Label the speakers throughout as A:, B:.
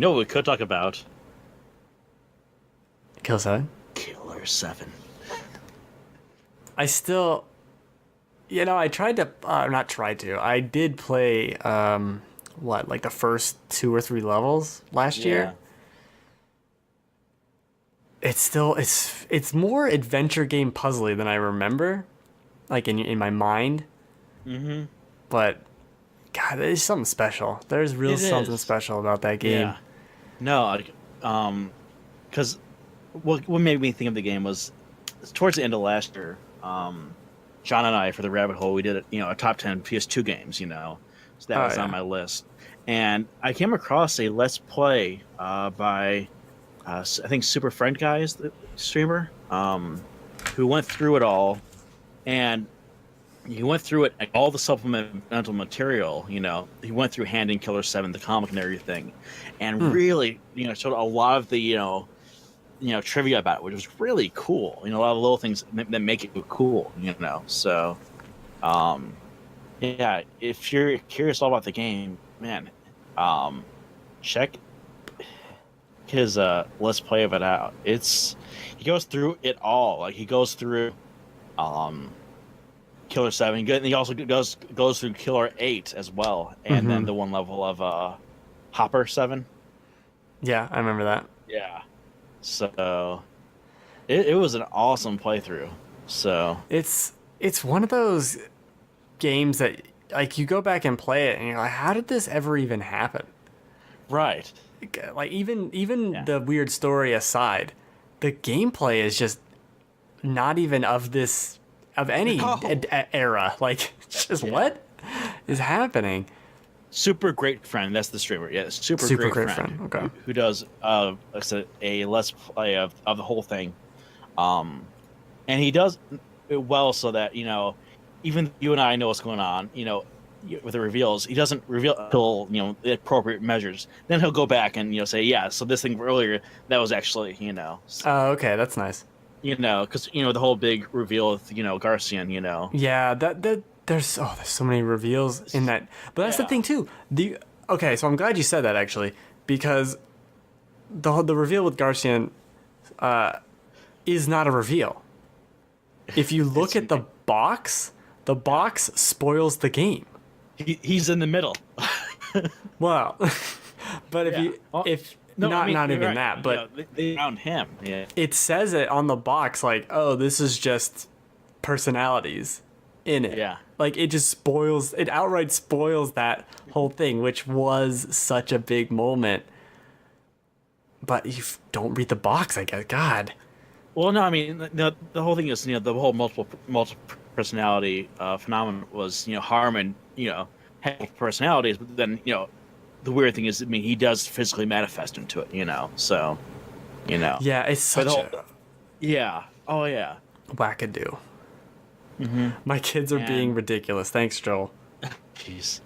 A: You know what we could talk about?
B: Killer 7?
A: Killer 7.
B: I still... I tried to... not tried to. I did play, like the first 2 or 3 levels last year? It's still... It's more adventure game puzzly than I remember. Like, in my mind.
A: Mm-hmm.
B: But... God, there's something special. There's something special about that game.
A: Yeah. No, because what made me think of the game was towards the end of last year. John and I, for the rabbit hole, we did a top 10 PS2 games. So that was on my list, and I came across a Let's Play by I think Super Friend Guy is the streamer, who went through it all, and he went through it, like, all the supplemental material. He went through handing Killer 7 the comic and everything, and really, showed a lot of the trivia about it, which was really cool. A lot of little things that make it cool. So, yeah. If you're curious all about the game, man, check his Let's Play of it out. He goes through it all. Like, he goes through Killer 7. He also goes through Killer 8 as well, and then the one level of Hopper 7.
B: Yeah, I remember that.
A: Yeah. So it was an awesome playthrough. So
B: it's one of those games that, like, you go back and play it and you're like, how did this ever even happen?
A: Right.
B: Like, even the weird story aside, the gameplay is just not even of any era. Like, just what is happening?
A: Super Great Friend, that's the streamer. Yeah, super great friend.
B: Okay.
A: Who does a Let's Play of the whole thing. And he does it well so that, even you and I know what's going on, with the reveals. He doesn't reveal until, the appropriate measures. Then he'll go back and, say, yeah, so this thing earlier, that was actually,
B: Oh, okay, that's nice.
A: Because, the whole big reveal with, Garcian,
B: Yeah, there's so many reveals in that. But that's the thing too. Okay, so I'm glad you said that, actually, because the reveal with Garcian is not a reveal. If you look at the box spoils the game.
A: He's in the middle.
B: Well, but if not even right. That, but
A: they found him. Yeah,
B: it says it on the box, like, oh, this is just personalities in it.
A: Yeah,
B: like, it outright spoils that whole thing, which was such a big moment. But you don't read the box, I guess. God.
A: Well, no, I mean, the whole thing is, the whole multiple personality phenomenon was, Harmon, had personalities, but then, the weird thing is, I mean, he does physically manifest into it, so,
B: Yeah, it's such
A: yeah. Oh, yeah.
B: wackadoo.
A: Mm-hmm.
B: My kids are being ridiculous. Thanks, Joel.
A: Jeez.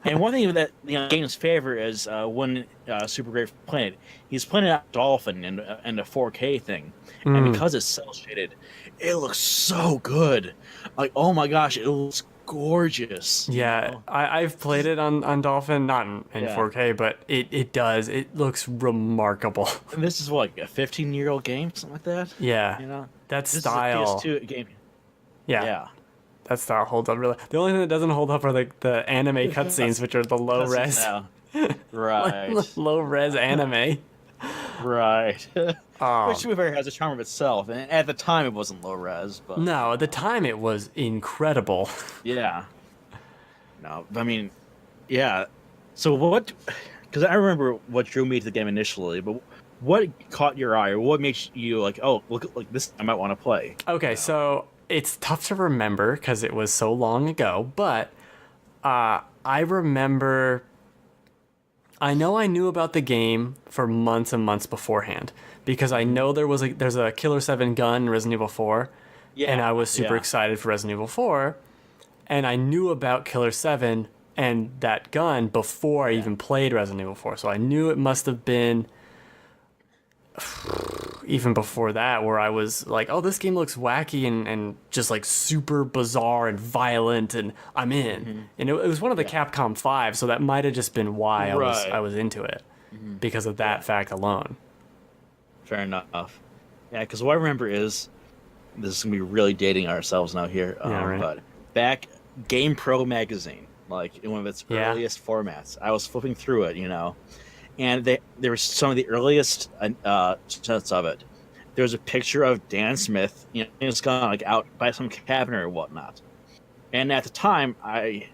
A: And one thing that game's favor is when Super Great playing it, he's playing it out Dolphin and a 4K thing, and because it's cel shaded, it looks so good. Like, oh my gosh, it looks gorgeous.
B: Yeah, I've played it on Dolphin, not in 4K, but it does. It looks remarkable.
A: And this is what, like a 15-year-old game, something like that.
B: Yeah, that
A: this
B: style.
A: Is a PS2 game.
B: Yeah. That style holds up really. The only thing that doesn't hold up are the anime cutscenes, which are the low res.
A: Right.
B: Low res anime.
A: Right. Which, to be fair, has a charm of itself. And at the time, it wasn't low res, but
B: no, at the time it was incredible.
A: Yeah. No, I mean, yeah. So what? Because I remember what drew me to the game initially, but what caught your eye, or what makes you like, oh, look, like this, I might want to play.
B: Okay, so it's tough to remember because it was so long ago, but I remember. I know I knew about the game for months and months beforehand because I know there's a Killer 7 gun in Resident Evil 4, and I was super excited for Resident Evil 4, and I knew about Killer 7 and that gun before I even played Resident Evil 4, so I knew it must have been even before that, where I was like, oh, this game looks wacky and just like super bizarre and violent, and I'm in. And it was one of the Capcom 5, so that might have just been why I was into it, because of that fact alone.
A: Fair enough. Yeah, because what I remember is, this is gonna be really dating ourselves now here. But back GamePro magazine, like in one of its earliest formats, I was flipping through it, and there was some of the earliest shots of it. There was a picture of Dan Smith, it's gone like out by some cabinet or whatnot. And at the time, I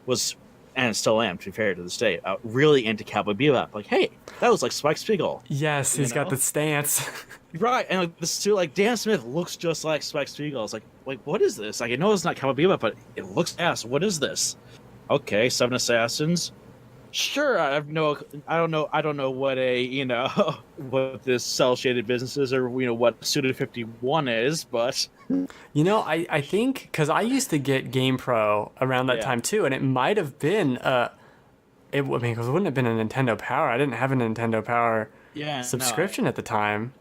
A: was, and still am, to be fair to this day, really into Cowboy Bebop. Like, hey, that was like Spike Spiegel.
B: Yes, he's got the stance.
A: Right, and like this too, like Dan Smith looks just like Spike Spiegel. It's like what is this? Like, I know it's not Cowboy Bebop, but it looks ass. What is this? Okay, 7 Assassins. Sure, I don't know what what this cell shaded business is, or what Suda 51 is, but
B: I think because I used to get GamePro around that time too, and it might have been because it wouldn't have been a Nintendo Power. I didn't have a Nintendo Power subscription at the time.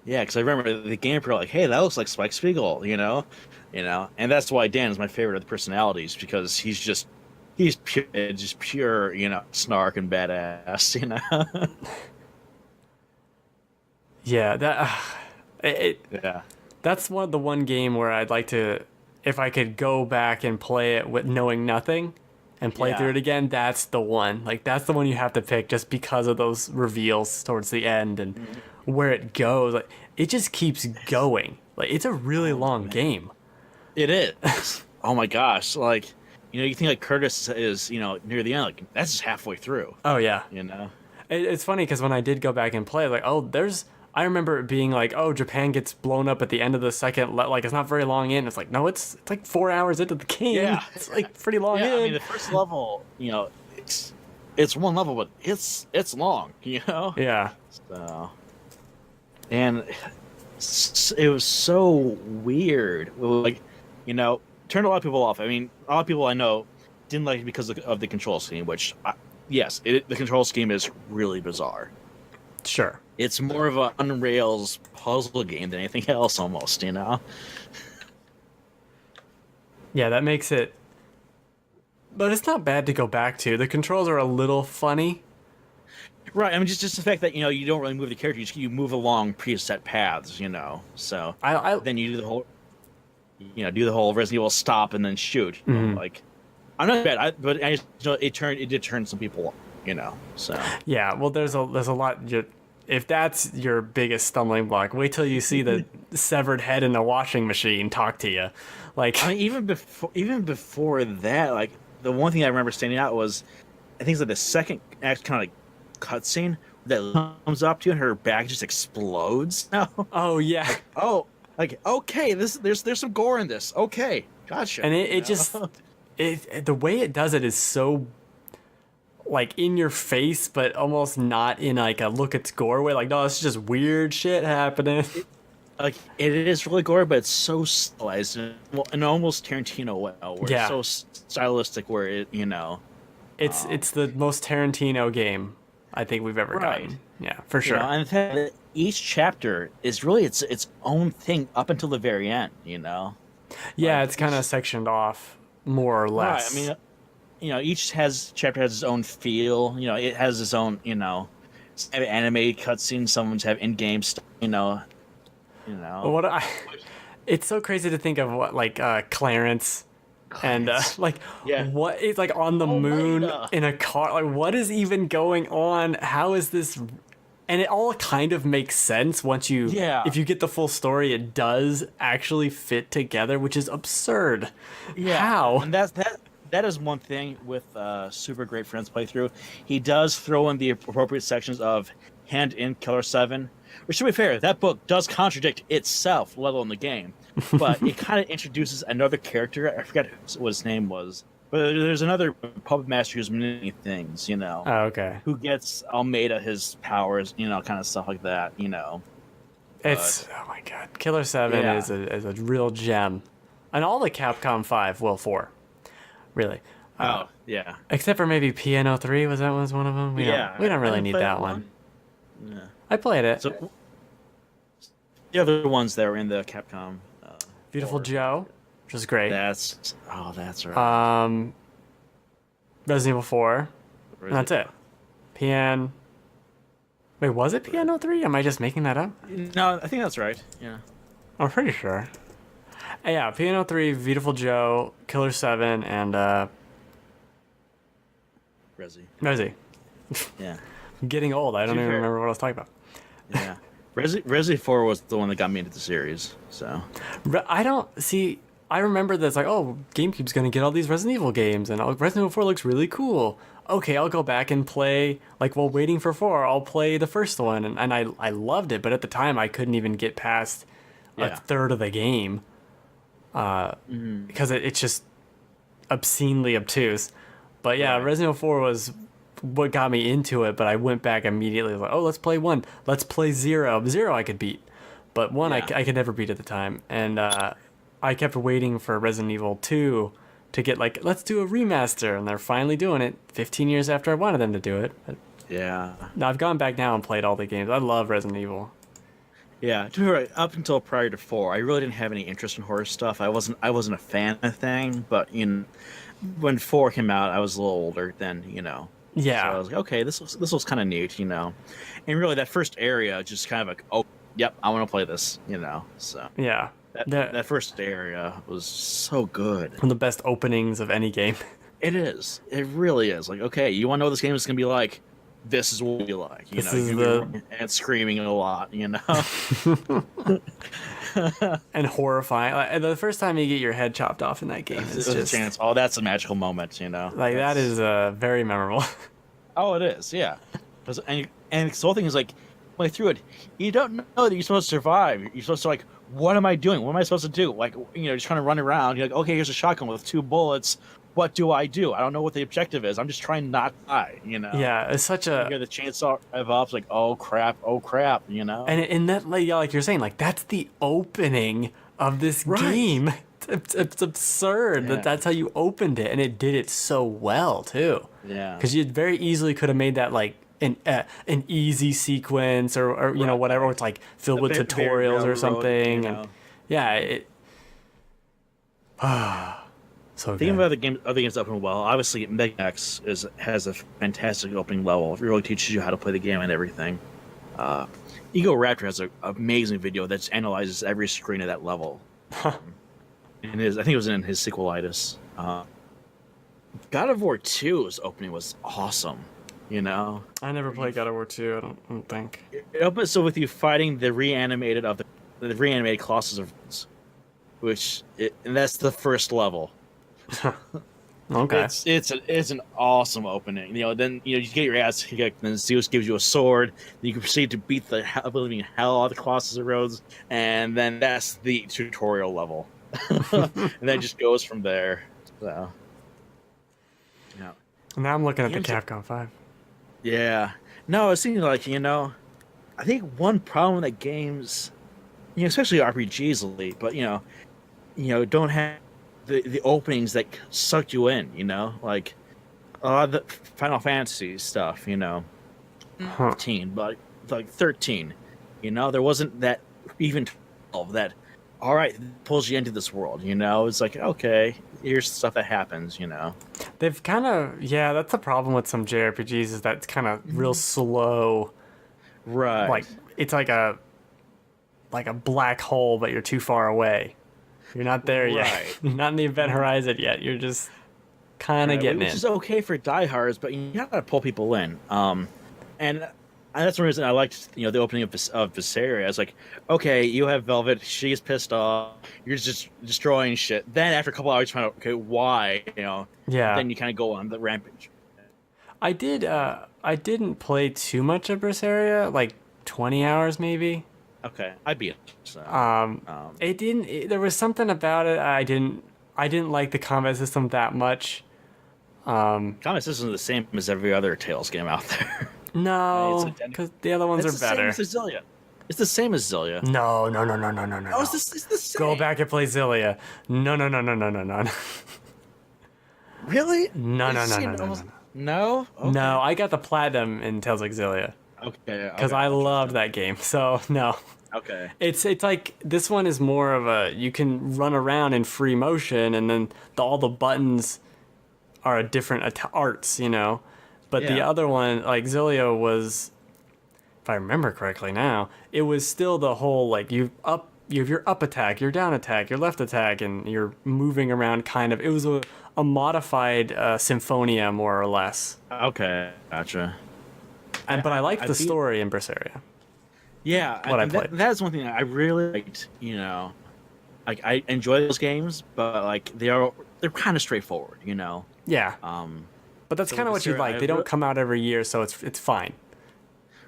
A: Yeah, because I remember the GamePro, like, hey, that looks like Spike Spiegel, and that's why Dan is my favorite of the personalities, because he's pure, snark and badass,
B: Yeah, that's the one game where I'd like to, if I could go back and play it with knowing nothing and play through it again, that's the one. Like, that's the one you have to pick just because of those reveals towards the end and where it goes. Like, it just keeps going. Like, it's a really long game.
A: It is. Oh my gosh. Like, you think like Curtis is, near the end, like that's just halfway through.
B: Oh yeah.
A: It's
B: funny because when I did go back and play, like, I remember it being like, oh, Japan gets blown up at the end of the second, like it's not very long in. It's like, no, it's like 4 hours into the game. Yeah. It's like pretty long in.
A: I mean, the first level, it's one level, but it's long,
B: Yeah.
A: So, and it was so weird. Like, turned a lot of people off. I mean, a lot of people I know didn't like it because of the control scheme, which, yes, the control scheme is really bizarre.
B: Sure.
A: It's more of a on-rails puzzle game than anything else, almost,
B: Yeah, that makes it... But it's not bad to go back to. The controls are a little funny.
A: Right, I mean, just the fact that, you don't really move the character, you move along preset paths, so... then you do the whole... do the whole Resident Evil stop and then shoot. Like, I'm not bad, but it did turn some people off, so.
B: Yeah, well, there's a lot. If that's your biggest stumbling block, wait till you see the severed head in a washing machine talk to you. Like,
A: I mean, even before that, like, the one thing I remember standing out was, I think it's like the second act kind of like cutscene that comes up to you and her back just explodes.
B: Oh yeah.
A: Like, okay, there's some gore in this. Okay, gotcha.
B: And it just the way it does it is so like in your face, but almost not in like a look at gore way. Like, no, it's just weird shit happening.
A: It is really gory, but it's so stylized and almost Tarantino way. Where it's so stylistic, where it
B: it's the most Tarantino game I think we've ever gotten. Yeah, for sure.
A: And the fact that each chapter is really its own thing up until the very end.
B: Yeah,
A: like,
B: it's kind of sectioned off more or less.
A: Right. I mean, each chapter has its own feel. It has its own. Some have animated cutscenes. Some have in-game stuff.
B: It's so crazy to think of what like Clarence. And what is like on the moon in a car? Like, what is even going on? How is this? And it all kind of makes sense once if you get the full story. It does actually fit together, which is absurd.
A: Yeah,
B: how?
A: And that is one thing with Super Great Friends playthrough. He does throw in the appropriate sections of hand in Killer7. Which, to be fair, that book does contradict itself, let alone the game. But it kind of introduces another character. I forgot what his name was. But there's another puppet master who's manipulating things,
B: Oh, okay.
A: Who gets Almeida his powers, kind of stuff like that,
B: It's, oh my god. Killer7 is a real gem. And all the Capcom 5, well, 4. Really. Except for maybe Piano 3, was one of them? We don't really need that one.
A: Yeah.
B: I played it.
A: So the other ones that were in the Capcom.
B: Beautiful
A: 4,
B: Joe, which was great.
A: That's right.
B: Resident Evil 4.
A: Or
B: And
A: is
B: that's it. PN. Wait, was it Piano 3? Am I just making that up?
A: No, I think that's right. Yeah.
B: I'm pretty sure. Yeah, Piano 3, Beautiful Joe, Killer7, and
A: Resi.
B: Resi.
A: Yeah.
B: I'm getting old. I don't even remember what I was talking about.
A: Yeah. Resi 4 was the one that got me into the series. So.
B: I don't see. I remember this like, oh, GameCube's gonna get all these Resident Evil games, and Resident Evil 4 looks really cool. Okay, I'll go back and play. Like while waiting for 4, I'll play the first one, and I loved it. But at the time, I couldn't even get past a third of the game, because it's just obscenely obtuse. But yeah,
A: Right.
B: Resident Evil 4 was what got me into it. But I went back immediately. Like, oh, let's play 1. Let's play 0. 0 I could beat, but 1
A: Yeah.
B: I could never beat at the time. And I kept waiting for Resident Evil 2 to get like, let's do a remaster, and they're finally doing it 15 years after I wanted them to do it. But
A: Yeah.
B: now I've gone back now and played all the games. I love Resident Evil.
A: Yeah. To be right, up until prior to 4, I really didn't have any interest in horror stuff. I wasn't a fan of the thing. But when 4 came out, I was a little older then.
B: Yeah.
A: So I was like, okay, this was kind of neat. And really, that first area just kind of like, oh, yep, I want to play this. So.
B: Yeah.
A: That first area was so good.
B: One of the best openings of any game.
A: It is. It really is. Like, okay, you want to know what this game is going to be like? This is what you like.
B: This is the-
A: and screaming a lot.
B: And horrifying. Like, the first time you get your head chopped off in that game is
A: There's
B: just
A: a chance. Oh, that's a magical moment.
B: like that is very memorable.
A: Oh, it is. Yeah. And the whole thing is like, play through it. You don't know that you're supposed to survive. You're supposed to like, what am I doing? What am I supposed to do? Like, just trying to run around. You're like, okay, here's a shotgun with 2 bullets. What do? I don't know what the objective is. I'm just trying not to die.
B: Yeah, it's such
A: You
B: a.
A: hear the chainsaw rev up. It's like, oh crap.
B: And in that, like you're saying, like that's the opening of this
A: Right.
B: game. It's absurd
A: Yeah.
B: that's how you opened it, and it did it so well too.
A: Yeah.
B: Because you very easily could have made that like an easy sequence or
A: Right.
B: whatever. Where it's like filled with
A: Very
B: tutorials or
A: railroad,
B: something. And yeah, it. So
A: Thinking
B: good.
A: about other games that open well, obviously Mega X has a fantastic opening level. It really teaches you how to play the game and everything. Ego Raptor has an amazing video that analyzes every screen of that level. I think it was in his sequelitis. God of War 2's opening was awesome.
B: I never played God of War 2. I don't think.
A: It opens so with you fighting the reanimated Colossus of and that's the first level.
B: Okay.
A: It's an awesome opening. Then you get your ass kicked, then Zeus gives you a sword. Then you can proceed to beat the living hell out of the Colossus of Rhodes, and then that's the tutorial level. And then it just goes from there. So, yeah.
B: Now I'm looking at the
A: Games
B: Capcom 5.
A: Yeah. No, it seems like I think one problem that games, especially RPGs lately, but don't have the openings that suck you in, like a lot of the Final Fantasy stuff, 15, but like 13, there wasn't that even 12 that, all right, pulls you into this world, it's like, okay, here's stuff that happens,
B: They've kind of, yeah, that's the problem with some JRPGs is that it's kind of real slow.
A: Right.
B: Like it's like a black hole, but you're too far away. You're not there yet.
A: Right.
B: You're not in the event horizon yet. You're just kind of getting
A: which
B: in.
A: is okay for diehards, but you gotta pull people in. And that's the reason I liked the opening of Visceria. I was like, okay, you have Velvet, she's pissed off, you're just destroying shit. Then after a couple hours, you find out, okay, why?
B: Yeah.
A: Then you kind of go on the rampage.
B: I didn't play too much of Berseria, like 20 hours maybe.
A: Okay, I beat it. So,
B: It didn't. There was something about it. I didn't like the combat system that much.
A: combat system is the same as every other Tales game out there.
B: No,
A: It's identical.
B: because the other ones
A: It's
B: are
A: the
B: better.
A: same as Zillia. It's the same as Zillia.
B: No.
A: Oh, it's the same.
B: Go back and play Zillia. No.
A: Really?
B: No.
A: No? Okay.
B: No, I got the platinum in Tales of Xillia.
A: Okay.
B: because I loved that game. So no,
A: Okay.
B: it's like this one is more of a you can run around in free motion, and then all the buttons are a different arts, you know. But the
A: Yeah.
B: other one, like Zilio, was, if I remember correctly now, it was still the whole like you have your up attack, your down attack, your left attack, and you're moving around kind of. It was a modified Symphonia, more or less.
A: Okay. Gotcha.
B: But I liked
A: I
B: the
A: beat-
B: story in Berseria.
A: Yeah.
B: What I
A: and
B: played.
A: that's one thing I really liked. You know, like I enjoy those games, but like they're kind of straightforward. You know.
B: Yeah, but that's
A: so
B: kind of
A: with
B: what you
A: Berseria,
B: like. They don't come out every year, so it's fine.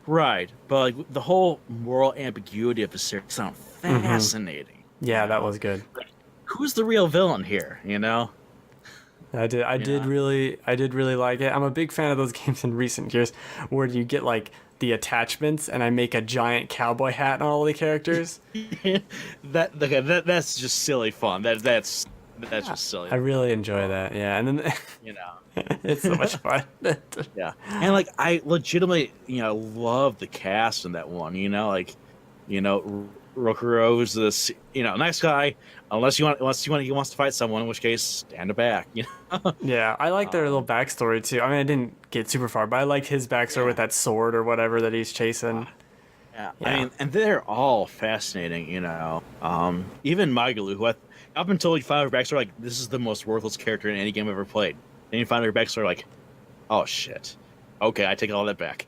A: Right, but like the whole moral ambiguity of the series sound fascinating.
B: Yeah,
A: you
B: that
A: know?
B: was good.
A: Like, who's the real villain here? You know?
B: I did really like it. I'm a big fan of those games in recent years where you get like the attachments and I make a giant cowboy hat on all the characters.
A: That's just silly fun. That's just silly.
B: I really enjoy that. Yeah, and then
A: You know?
B: it's so much fun.
A: Yeah, and like I legitimately, love the cast in that one. Rokuro's this, nice guy. Unless he wants to fight someone, in which case stand back.
B: Yeah, I like their little backstory too. I mean, I didn't get super far, but I liked his backstory with that sword or whatever that he's chasing.
A: Yeah.
B: Yeah.
A: I mean, and they're all fascinating. Even Magalu, who up until you find out her backstory, like this is the most worthless character in any game I've ever played. Then you find out her backstory, like, oh shit. Okay, I take all that back.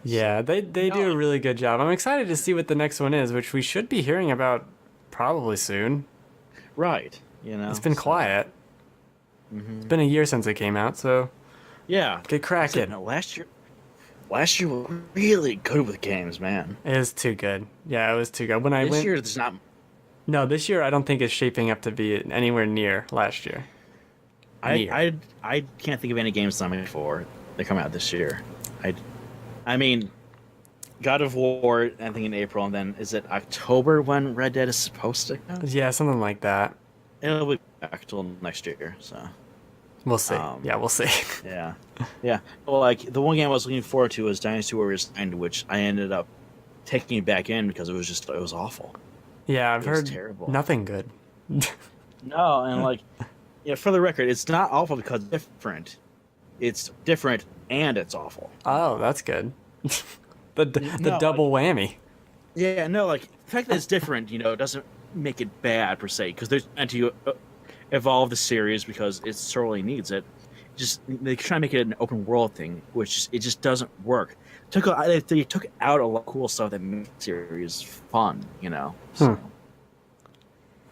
B: Yeah, they do a really good job. I'm excited to see what the next one is, which we should be hearing about probably soon.
A: Right.
B: It's been quiet. It's been a year since it came out, so
A: Yeah.
B: get cracking.
A: No, last year was really good with games, man.
B: It was too good. Yeah, it was too good. When I
A: This
B: went,
A: year, there's not.
B: no, this year I don't think it's shaping up to be anywhere near last year.
A: I can't think of any games that I'm in for that come out this year. I mean, God of War, I think in April, and then is it October when Red Dead is supposed to come?
B: Yeah, something like that.
A: It'll be back till next year, so
B: We'll see. Yeah, we'll see.
A: yeah, yeah. Well, like the one game I was looking forward to was Dynasty Warriors 9, which I ended up taking it back in because it was awful.
B: Yeah, I've
A: It was
B: heard
A: terrible.
B: nothing good.
A: No, and like, for the record, it's not awful because it's different. It's different and it's awful.
B: Oh, that's good. the
A: No,
B: double whammy.
A: Yeah, no, like the fact that it's different, doesn't make it bad per se because there's and to evolve the series because it sorely needs it. Just they try to make it an open world thing, which it just doesn't work. They took out a lot of cool stuff that made the series fun,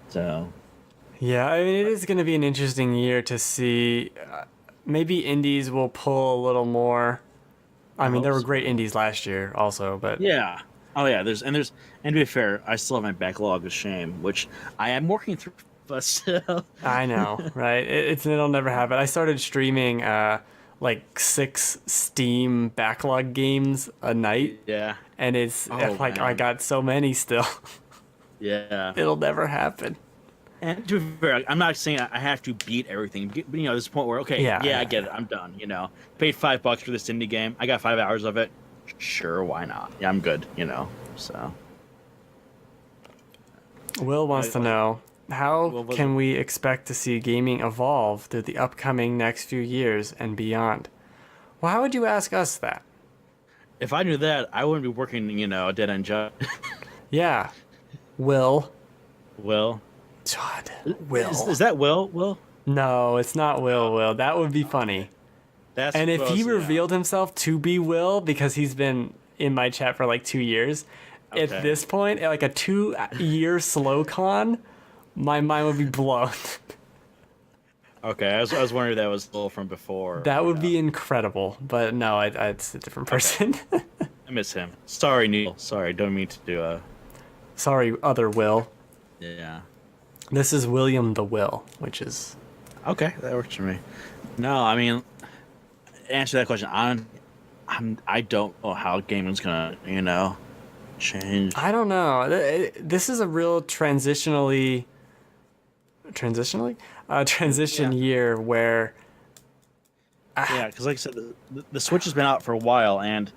A: So
B: Yeah, I mean, it is going to be an interesting year to see. Maybe indies will pull a little more. I mean, there were great indies last year, also, but
A: yeah. Oh yeah, and to be fair, I still have my backlog of shame, which I am working through, but still.
B: I know, right? It'll never happen. I started streaming like 6 Steam backlog games a night,
A: Yeah.
B: and it's like
A: man.
B: I got so many still.
A: Yeah.
B: It'll never happen.
A: And to be fair, I'm not saying I have to beat everything. But, there's a point where, okay,
B: Yeah.
A: I get it. I'm done. Paid $5 for this indie game. I got 5 hours of it. Sure, why not? Yeah, I'm good. So.
B: Will wants to know, how
A: Well,
B: can we expect to see gaming evolve through the upcoming next few years and beyond? Well, how would you ask us that?
A: If I knew that, I wouldn't be working, a dead end job.
B: Yeah. Will.
A: Will.
B: God. Will.
A: Is that Will? Will?
B: No, it's not Will. That would be funny.
A: That's
B: And if he
A: close, yeah.
B: revealed himself to be Will because he's been in my chat for like 2 years, at
A: Okay.
B: this point, at like a 2-year slow con, my mind would be blown.
A: Okay, I was wondering if that was Will from before.
B: That would be incredible. But no, it's a different person.
A: I miss him. Sorry, Neil. Sorry, don't mean to do
B: Sorry, other Will.
A: Yeah.
B: This is William the Will, which is...
A: Okay, that works for me. No, I mean, answer that question. I don't know how gaming's gonna, change.
B: I don't know. This is a real transition
A: Yeah.
B: year where
A: Yeah, because like I said, the Switch has been out for a while, and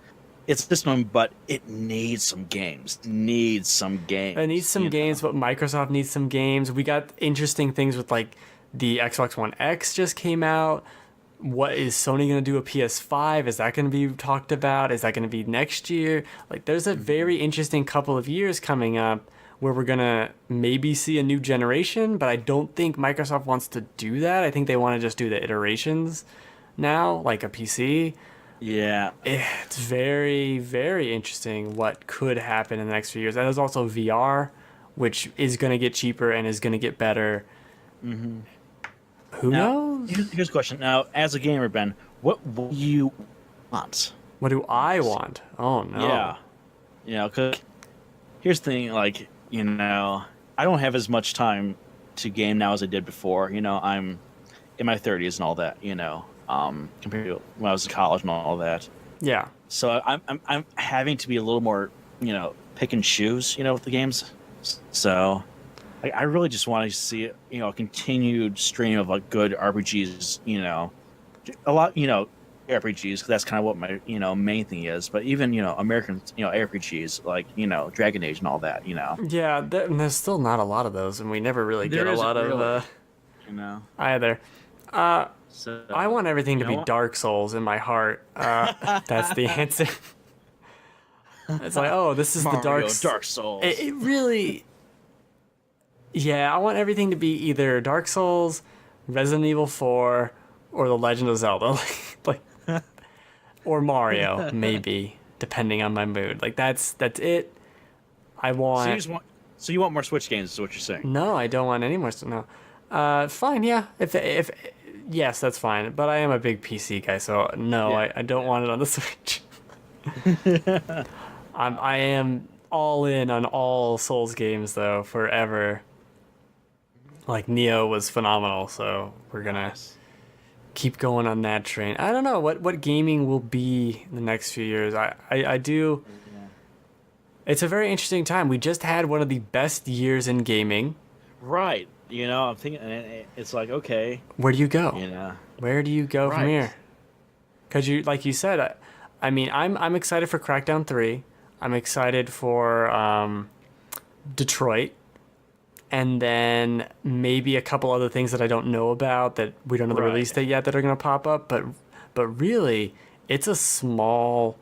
A: it's this one, but it needs some games. Needs some games.
B: It needs some games, but Microsoft needs some games. We got interesting things with like the Xbox One X just came out. What is Sony going to do a PS5? Is that going to be talked about? Is that going to be next year? Like, there's a very interesting couple of years coming up where we're going to maybe see a new generation, but I don't think Microsoft wants to do that. I think they want to just do the iterations now, like a PC.
A: Yeah.
B: It's very, very interesting what could happen in the next few years. And there's also VR, which is going to get cheaper and is going to get better.
A: Mm-hmm.
B: Who knows?
A: Here's a question. Now, as a gamer, Ben, what do you want?
B: What do I want? Oh, no.
A: Yeah. You know, because here's the thing, like, you know, I don't have as much time to game now as I did before. You know, I'm in my 30s and all that, you know, compared to when I was in college and all that.
B: Yeah.
A: So I'm having to be a little more, you know, pick and choose, you know, with the games. So I really just want to see, you know, a continued stream of like good RPGs, you know, a lot, you know, RPGs, because that's kind of what my, you know, main thing is. But even, you know, American, you know, RPGs like, you know, Dragon Age and all that, you know.
B: Yeah, there's still not a lot of those, and we never really get a lot of
A: you know,
B: either.
A: So
B: I want everything to be Dark Souls in my heart. That's the answer. It's like, oh, this is
A: Mario,
B: the
A: Dark Souls.
B: It really. Yeah, I want everything to be either Dark Souls, Resident Evil 4, or The Legend of Zelda, like, or Mario, maybe, depending on my mood. Like that's it. I want.
A: So you want more Switch games? Is what you're saying?
B: No, I don't want any more. No. Fine, yeah. If yes, that's fine. But I am a big PC guy, so no,
A: Yeah.
B: I don't want it on the Switch. I am all in on all Souls games though, forever. Like Neo was phenomenal, so we're gonna keep going on that train. I don't know what gaming will be in the next few years. I do.
A: Yeah.
B: It's a very interesting time. We just had one of the best years in gaming.
A: Right. You know, I'm thinking it's like, okay.
B: Where do you go?
A: You know.
B: Where do you go from here? Because you, like you said, I mean, I'm excited for Crackdown 3. I'm excited for Detroit. And then maybe a couple other things that I don't know about that we don't know the release date yet that are going to pop up. But really, it's a small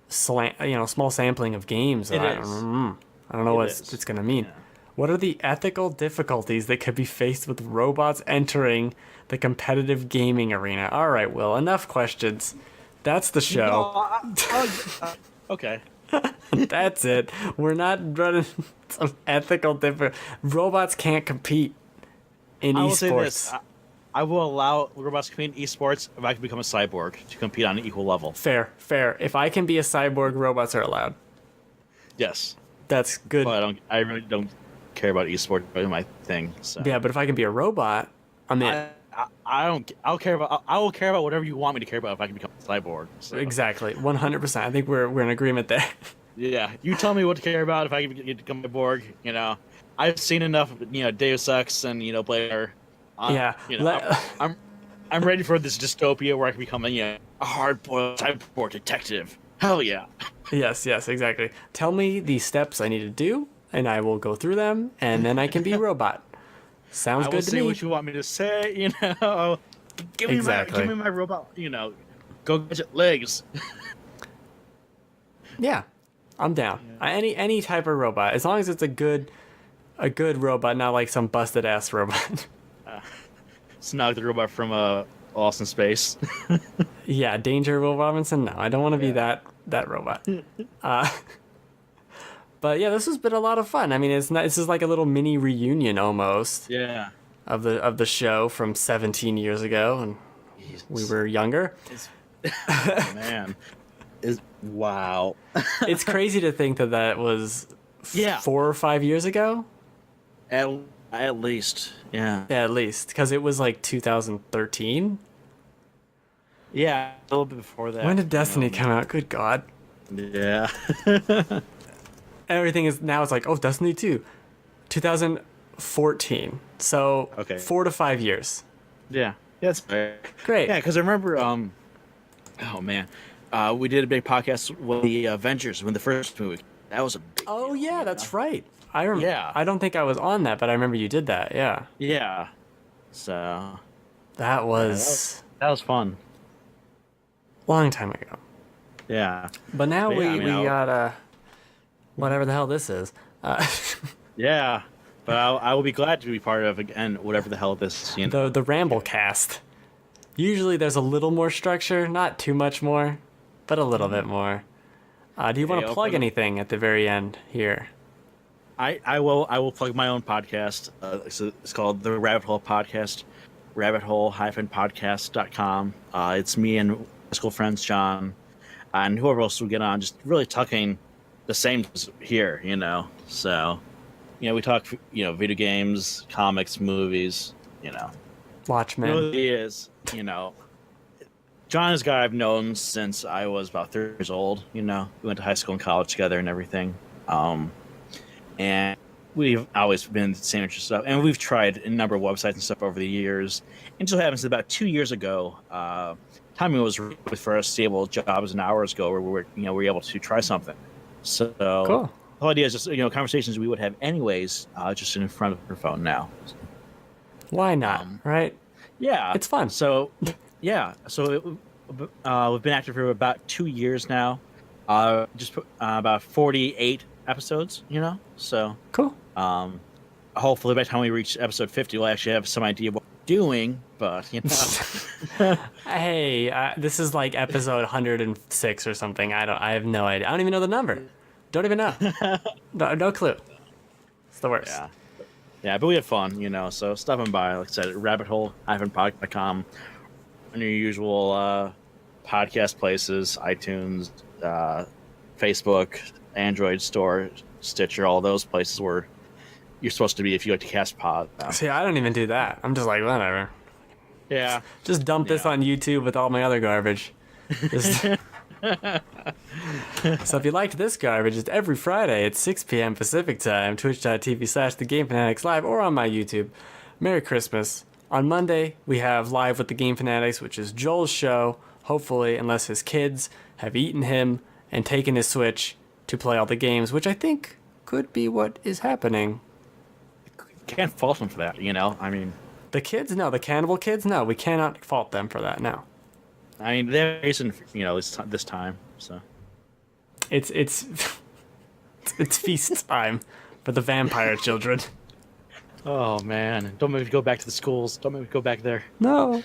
B: sampling of games.
A: It
B: I
A: is.
B: I don't know what it's going to mean.
A: Yeah.
B: What are the ethical difficulties that could be faced with robots entering the competitive gaming arena? All right, Will, enough questions. That's the show.
A: No, okay.
B: That's it. We're not running some ethical different. Robots can't compete in
A: I will
B: esports.
A: say this. I will allow robots to compete in esports if I can become a cyborg to compete on an equal level.
B: Fair. If I can be a cyborg, robots are allowed.
A: Yes.
B: That's good.
A: But I really don't care about esports, but my thing. So.
B: Yeah, but if I can be a robot, I'm in.
A: I will care about whatever you want me to care about if I can become a cyborg. So.
B: Exactly. 100%. I think we're in agreement there.
A: Yeah, you tell me what to care about if I can become a Borg. You know, I've seen enough of, you know, Deus Ex and, you know, Blair.
B: Yeah.
A: You know, I'm ready for this dystopia where I can become a hard-boiled cyborg detective. Hell yeah.
B: Yes, exactly. Tell me the steps I need to do, and I will go through them, and then I can be a robot. Sounds good to me.
A: I will say what you want me to say. You know, give me my robot. You know, go gadget legs.
B: Yeah, I'm down. Yeah. Any type of robot, as long as it's a good robot, not like some busted ass robot.
A: It's not the robot from Lost in Space.
B: Yeah, Danger Will Robinson. No, I don't want to be that robot. But yeah, this has been a lot of fun. I mean, this is like a little mini reunion almost.
A: Yeah.
B: Of the show from 17 years ago, and we were younger.
A: Oh, man. Wow.
B: It's crazy to think that was 4 or 5 years ago.
A: At least, yeah.
B: Yeah, at least, because it was like 2013.
A: Yeah, a little bit before that.
B: When did Destiny come out? Good God.
A: Yeah.
B: Everything is now. It's like, oh, Destiny 2, 2014. So 4 to 5 years.
A: Yeah. That's fair.
B: Great.
A: Yeah, because I remember, oh man, we did a big podcast with the Avengers when the first movie. That was a big
B: Oh
A: deal,
B: yeah,
A: you
B: that's
A: know?
B: right.
A: Yeah,
B: I don't think I was on that, but I remember you did that. Yeah.
A: yeah. So
B: That
A: yeah,
B: was
A: that was fun.
B: a long time ago.
A: Yeah,
B: But now
A: But yeah, I mean,
B: we got whatever the hell this is.
A: yeah. But I will be glad to be part of again whatever the hell this. You know.
B: The Ramble Cast. Usually there's a little more structure, not too much more, but a little bit more. Do you want
A: Hey,
B: to plug anything at the very end here?
A: I will plug my own podcast. It's called the Rabbit Hole Podcast, rabbithole-podcast.com. It's me and my school friends John and whoever else will get on, just really talking the same as here, you know. So, you know, we talk, you know, video games, comics, movies, you know.
B: Watchmen.
A: It really is, you know. John is a guy I've known since I was about 30 years old, you know. We went to high school and college together and everything. And we've always been the same interest stuff. And we've tried a number of websites and stuff over the years. And so happens that about 2 years ago, timing was with for us stable jobs and hours ago where we were, you know, we were able to try something. So
B: Cool.
A: the whole idea is just, you know, conversations we would have anyways, just in front of your phone now.
B: Why not? Right?
A: Yeah.
B: It's fun.
A: So, yeah. So we've been active for about 2 years now. Just put about 48 episodes, you know? So,
B: Cool.
A: hopefully by the time we reach episode 50, we'll actually have some idea of what we're doing, but, you know.
B: Hey, this is like episode 106 or something. I have no idea. I don't even know the number. Don't even know. No clue. It's the worst.
A: Yeah. Yeah, but we have fun, you know, so stop on by, like I said, rabbithole-podcast.com, on your usual podcast places, iTunes, Facebook, Android store, Stitcher, all those places where you're supposed to be if you like to cast pod.
B: See, I don't even do that. I'm just like, whatever.
A: Yeah.
B: Just dump this
A: Yeah.
B: on YouTube with all my other garbage. Just- So if you liked this garbage, it's every Friday at 6 p.m. Pacific time, twitch.tv/TheGameFanatics Live, or on my YouTube. Merry Christmas. On Monday, we have Live with the Game Fanatics, which is Joel's show, hopefully, unless his kids have eaten him and taken his Switch to play all the games, which I think could be what is happening.
A: Can't fault them for that, you know? I mean,
B: The kids? No. The cannibal kids? No. We cannot fault them for that, no.
A: they're facing, you know, this time, so.
B: It's feast time for the vampire children.
A: Oh, man. Don't make me go back to the schools. Don't make me go back there.
B: No.